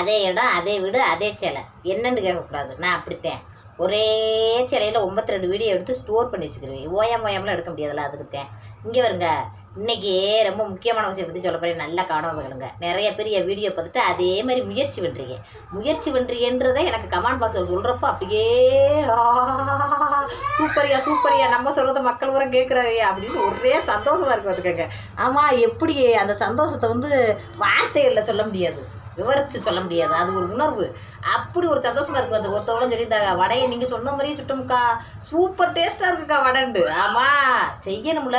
அதே இடம், அதே வீடு, அதே சிலை. என்னன்னு கேட்கக்கூடாது. நான் அப்படித்தேன். ஒரே சிலையில் 92 வீடியோ எடுத்து ஸ்டோர் பண்ணி வச்சுக்கிறேன். ஓயாமலாம் எடுக்க முடியாதுல்ல, அதுக்குத்தேன். இங்கே வருங்க, இன்றைக்கி ரொம்ப முக்கியமான விஷயம் பற்றி சொல்ல போகிறேன். நல்லா கவனம் கேளுங்க. நிறைய பெரிய வீடியோ பார்த்துட்டு அதே மாதிரி முயற்சி பண்ணுறீங்கன்றதை எனக்கு கமெண்ட் பாக்ஸில் சொல்கிறப்போ அப்படியே சூப்பரியா நம்ம சொல்கிறத மக்கள் பூரா கேட்குறாங்க அப்படின்னு ஒரே சந்தோஷமாக இருக்கு பார்த்துக்கங்க. ஆமாம், எப்படி அந்த சந்தோஷத்தை வந்து வார்த்தைகளில் சொல்ல முடியாது, விவரித்து சொல்ல முடியாது. அது ஒரு உணர்வு. அப்படி ஒரு சந்தோஷமாக இருக்கும். அந்த ஒருத்தவங்களும் சொல்லியிருந்தாங்க, வடையை நீங்கள் சொன்ன மாதிரியே சுட்டோம்க்கா, சூப்பர் டேஸ்ட்டாக இருக்குக்கா வடைண்டு. ஆமாம், செய்யணும்ல.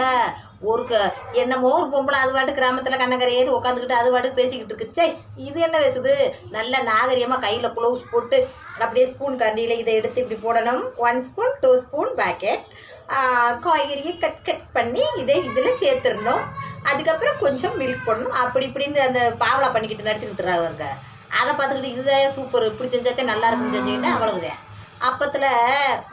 என்னமோ ஒரு பொம்பளை அது பாட்டு கிராமத்தில் கண்ணக்கரை ஏறி உட்காந்துக்கிட்டு அது பாட்டு பேசிக்கிட்டு இருக்குச்சே, இது என்ன பேசுது? நல்ல நாகரிகமாக கையில் க்ளவுஸ் போட்டு அப்படியே ஸ்பூன் கரண்டியில் இதை எடுத்து இப்படி போடணும். 1 ஸ்பூன் 2 ஸ்பூன் பேக்கெட் காய்கறியை கட் பண்ணி இதில் சேர்த்துடணும். அதுக்கப்புறம் கொஞ்சம் மில்க் போடணும். அப்படி இப்படின்னு அந்த பாவலா பண்ணிக்கிட்டு நடிச்சுக்கிட்டு தராங்க. அதை பார்த்துக்கிட்டு இதுதான் சூப்பர், இப்படி செஞ்சாத்தே நல்லா இருக்குன்னு செஞ்சுக்கிட்டு அவ்வளவுதான். அப்பத்தில்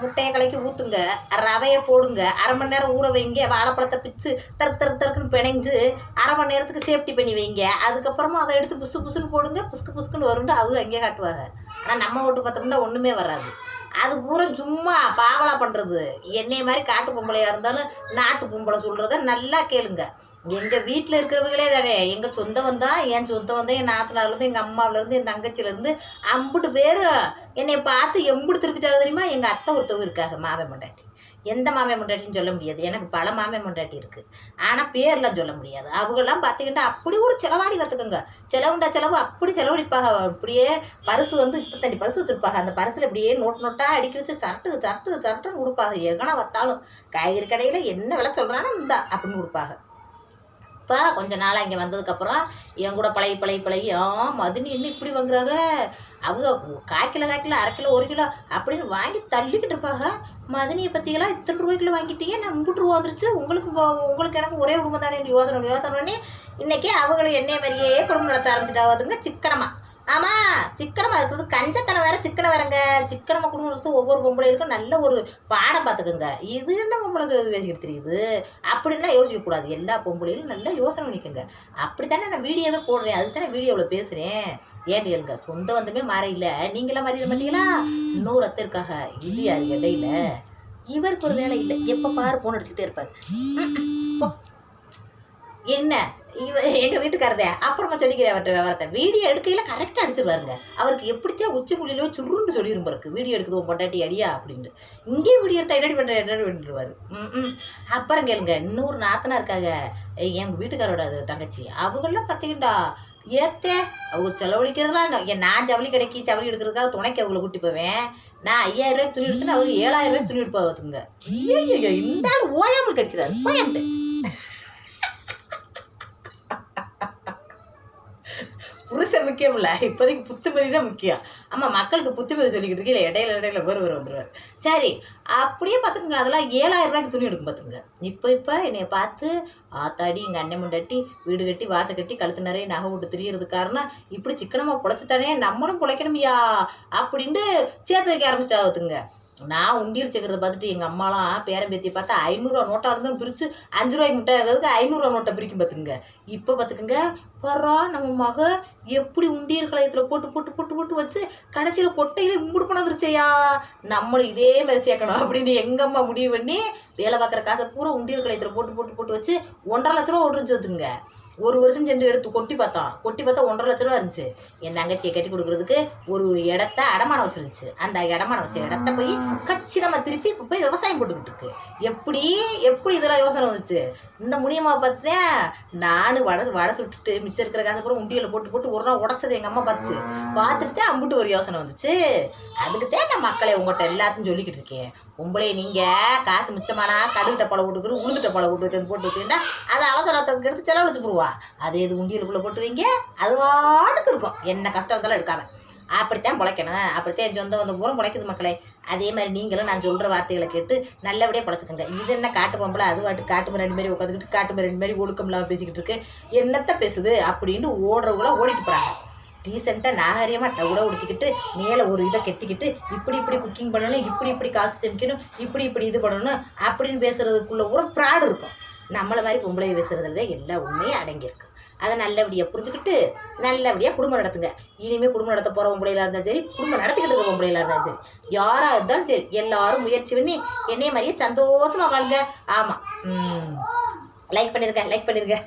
முட்டையை கலக்கி ஊற்றுங்க, ரவையை போடுங்க, அரை மணி நேரம் ஊற வைங்க, வாழைப்பழத்தை பிச்சு தருக்குன்னு பிணைஞ்சு அரை மணி நேரத்துக்கு சேஃப்டி பண்ணி வைங்க. அதுக்கப்புறமா அதை எடுத்து புசுன்னு போடுங்க, புசுக்குன்னு வருண்டு அவங்க அங்கேயே காட்டுவாங்க. ஆனால் நம்ம வீட்டு பார்த்தோம்னா ஒன்றுமே வராது. அது பூரா சும்மா பாவலா பண்ணுறது. என்னைய மாதிரி காட்டு பொம்பளையாக இருந்தாலும் நாட்டு பொம்பளை சொல்கிறத நல்லா கேளுங்க. எங்கள் வீட்டில் இருக்கிறவங்களே தானே, எங்கள் சொந்தம் தான், என் சொந்தம் வந்தால் என் நாத்தனார்லேருந்து, எங்கள் அம்மாவிலேருந்து, என் தங்கச்சியிலேருந்து அம்புட்டு பேரும் என்னை பார்த்து எம்புட்டு திருப்பிட்டாங்க தெரியுமா? எங்கள் அத்தை ஒருத்தவங்க இருக்காங்க, மாமே மண்டாட்டி. எந்த மாமே மண்டாட்டின்னு சொல்ல முடியாது, எனக்கு பல மாமே மண்டாட்டி இருக்குது. ஆனால் பேர்லாம் சொல்ல முடியாது. அவங்கெல்லாம் பார்த்தீங்கன்னா அப்படி ஒரு செலவாடி பார்த்துக்கோங்க. செலவு அப்படி செலவழிப்பாங்க. அப்படியே பரிசு வந்து இப்போ தண்ணி பரிசு வச்சுருப்பாங்க. அந்த பரிசில் அப்படியே நோட்டாக அடுக்கி வச்சு சரட்டுன்னு கொடுப்பாங்க. எங்கனா வத்தாலும் காய்கறி கடையில் என்ன விலை சொல்கிறானோ இந்தா அப்படின்னு கொடுப்பாங்க. இப்போ கொஞ்ச நாளாக இங்கே வந்ததுக்கப்புறம் என் கூட பழகி மதினி என்ன இப்படி வாங்குறாங்க, அவங்க காய்க்கிலோ 1/2 கிலோ 1 கிலோ அப்படின்னு வாங்கி தள்ளிக்கிட்டு இருப்பாங்க. மதினியை பற்றிலாம் இத்தனை ரூபாய்க்குள்ள வாங்கிட்டீங்க, நான் 3 ரூபா வந்துருச்சு, உங்களுக்கு எனக்கு ஒரே குடும்பம் தானே யோசனை பண்ணி இன்றைக்கி அவங்களை என்னைய மாதிரியே குடும்பம் நடத்த ஆரம்பிச்சுட்டாவதுங்க. சிக்கனமாக. ஆமாம், சிக்கனமாக இருக்கிறது கஞ்சத்தனை வேறு சிக்கனை வேறங்க. சிக்கனமாக குடும்பம் நடத்து ஒவ்வொரு பொம்பளைகளுக்கும் நல்ல ஒரு பாடம் பார்த்துக்குங்க. இது என்ன பொம்பளை பேசிக்கிட்டு தெரியுது அப்படின்லாம் யோசிக்கக்கூடாது. எல்லா பொம்பளைகளும் நல்லா யோசனை பண்ணிக்கோங்க. அப்படித்தானே நான் வீடியோவே போடுறேன், அதுக்கு தானே வீடியோவில் பேசுகிறேன். ஏன்னு கேளுங்க, சொந்த வந்தமே மாற இல்லை, நீங்களாம் மாறிட மாட்டீங்களா? இன்னொரு அத்தை இருக்காங்க, இல்லையா இடையில இவருக்கு ஒரு வேலை இல்லை, எப்போ பாரு போன் அடிச்சுக்கிட்டே இருப்பார். என்ன எங்கள் வீட்டுக்காரதே அப்புறமா சொல்லிக்கிறேன் அவர்கிட்ட விவரத்தை. வீடியோ எடுக்கையில் கரெக்டாக அடிச்சிருவாருங்க. அவருக்கு எப்படித்தான் உச்சி புள்ளியிலோ சுருண்டு சொல்லியிருப்பாருக்கு, வீடியோ எடுக்குது உன் பொண்டாட்டி அடியா அப்படின்ட்டு. இங்கேயும் வீடியோ எடுத்தா என்னடி பண்ணிடுவார். அப்புறம் கேளுங்க, இன்னொரு நாத்தனா இருக்காங்க, எங்கள் வீட்டுக்காரோட தங்கச்சி. அவங்களாம் பார்த்தீங்கன்னா ஏத்தே அவங்க செலவழிக்கிறதுலாம் நான் ஜவுளி கடைக்கு ஜவுளி எடுக்கிறதுக்காக துணைக்கு அவங்கள கூட்டி போவேன். நான் 5000 ரூபாய்க்கு துணி எடுத்துன்னு அவங்க 7000 ரூபாய்க்கு துணி எடுப்பா பார்த்துங்க. ஐயோ இந்த ஆள் ஓயாமல் கிடைக்கிறாரு போயன்ட்டு. புருஷன் முக்கியம் இல்லை, இப்போதைக்கு புத்துமதி தான் முக்கியம். ஆமாம், மக்களுக்கு புத்துமதி சொல்லிக்கிட்டு இருக்கீங்க, இடையில வேறு வந்துடுவார். சரி, அப்படியே பார்த்துக்குங்க. அதெல்லாம் 7000 ரூபாய்க்கு துணி எடுக்கும் பார்த்துங்க. இப்போ என்னைய பார்த்து ஆத்தாடி எங்கள் அண்ணன் முண்டாட்டி வீடு கட்டி வாசை கட்டி கழுத்து நிறைய நகை விட்டு திரியறது காரணம் இப்படி சிக்கனமாக பிழைச்சித்தானே, நம்மளும் பிழைக்கணுமையா அப்படின்ட்டு சேர்த்து வைக்க ஆரம்பிச்சிட்டா பார்த்துங்க. நான் உண்டியல் சேர்க்கறத பார்த்துட்டு எங்கள் அம்மாலாம் பேரம்பேத்தி பார்த்தா 500 ரூபா நோட்டாக இருந்தாலும் பிரித்து 5 ரூபாய்க்கு முட்டை ஆகிறதுக்கு 500 ரூபா நோட்டை பிரிக்கும் பார்த்துங்க. இப்போ பார்த்துக்குங்க, வர்றா நம்ம மக எப்படி உண்டியல் கலையத்தில் போட்டு வச்சு கடைசியில் கொட்டையில் இம்புடு பணம் வந்துருச்சையா, நம்மளும் இதே மாதிரி சேர்க்கணும் அப்படின்னு எங்கள் அம்மா முடிவு பண்ணி வேலை பார்க்குற காசை பூரா உண்டியல் கலையத்தில் போட்டு வச்சு 1.5 லட்ச ரூபா ஓட்டுருச்சு பார்த்துங்க. ஒரு வருஷம் சென்று எடுத்து கொட்டி பார்த்தா 1.5 லட்ச ரூபா இருந்துச்சு. என் தங்கச்சியை கட்டி கொடுக்குறதுக்கு ஒரு இடத்த அடமானம் வச்சிருந்துச்சு. அந்த அடமானம் வச்ச இடத்த போய் கச்சிதமாக திருப்பி இப்போ போய் விவசாயம் போட்டுக்கிட்டு இருக்கு. எப்படி இதெல்லாம் யோசனை வந்துச்சு? இந்த முடியமாக பார்த்தேன் நான் வடை சுட்டுட்டு மிச்சம் இருக்கிற காசு அப்புறம் உண்டியில் போட்டு ஒரு நாள் உடச்சது எங்கள் அம்மா பார்த்துட்டு அம்பிட்டு ஒரு யோசனை வந்துச்சு. அதுக்குத்தான் நான் மக்களை உங்கள்கிட்ட எல்லாத்தையும் சொல்லிக்கிட்டு இருக்கேன். உங்களே நீங்கள் காசு மிச்சமானா கடுகிட்ட பழம் விட்டுக்குறது உளுந்துட்ட பழம் விட்டுக்கிட்டு போட்டு வச்சுக்கிட்டா அதை அவசரத்துக்கு எடுத்து செலவழிச்சு போடுவா. அது எது உண்டியலுக்குள்ளே போட்டு வைங்க, அது வாட்டுக்கு இருக்கும், என்ன கஷ்டத்தெல்லாம் எடுக்காம. அப்படித்தான் பிழைக்கணும். அப்படித்தான் என் சொந்த வந்து பூரா பிழைக்குது மக்களே. அதே மாதிரி நீங்களும் நான் சொல்கிற வார்த்தைகளை கேட்டு நல்லபடியாக பிழைச்சிக்கோங்க. இது என்ன காட்டு பொம்பளை அது வாட்டு காட்டு மிராண்டி மாதிரி உட்காந்துக்கிட்டு காட்டு மிராண்டி மாதிரி ஒழுக்கம் இல்லாமல் பேசிக்கிட்டு இருக்கு, என்னத்தை பேசுது அப்படின்னு ஓடுறவங்கள ஓடிட்டு போகிறாங்க. ரீசெண்டாக நாகரிகமாக கூட உடுத்திக்கிட்டு மேலே ஒரு இதை கெட்டிக்கிட்டு இப்படி குக்கிங் பண்ணணும், இப்படி காசு சேமிக்கணும், இப்படி இது பண்ணணும் அப்படின்னு பேசுகிறதுக்குள்ள ஒரு ப்ராடு இருக்கும். நம்மளை மாதிரி பொம்பளை பேசுகிறதுல எல்லா உண்மையும் அடங்கியிருக்கு. அதை நல்லபடியாக புரிஞ்சுக்கிட்டு நல்லபடியாக குடும்பம் நடத்துங்க. இனிமேல் குடும்பம் நடத்த போகிற பொம்பளையில இருந்தாலும் சரி, குடும்பம் நடத்திக்கிட்டு இருக்க பொம்பளையில இருந்தாலும் சரி, யாராக இருந்தாலும் சரி, எல்லாரும் முயற்சி பண்ணி என்னைய மாதிரியே சந்தோஷமாக வாழ்ங்க. ஆமாம், லைக் பண்ணியிருக்கேன்.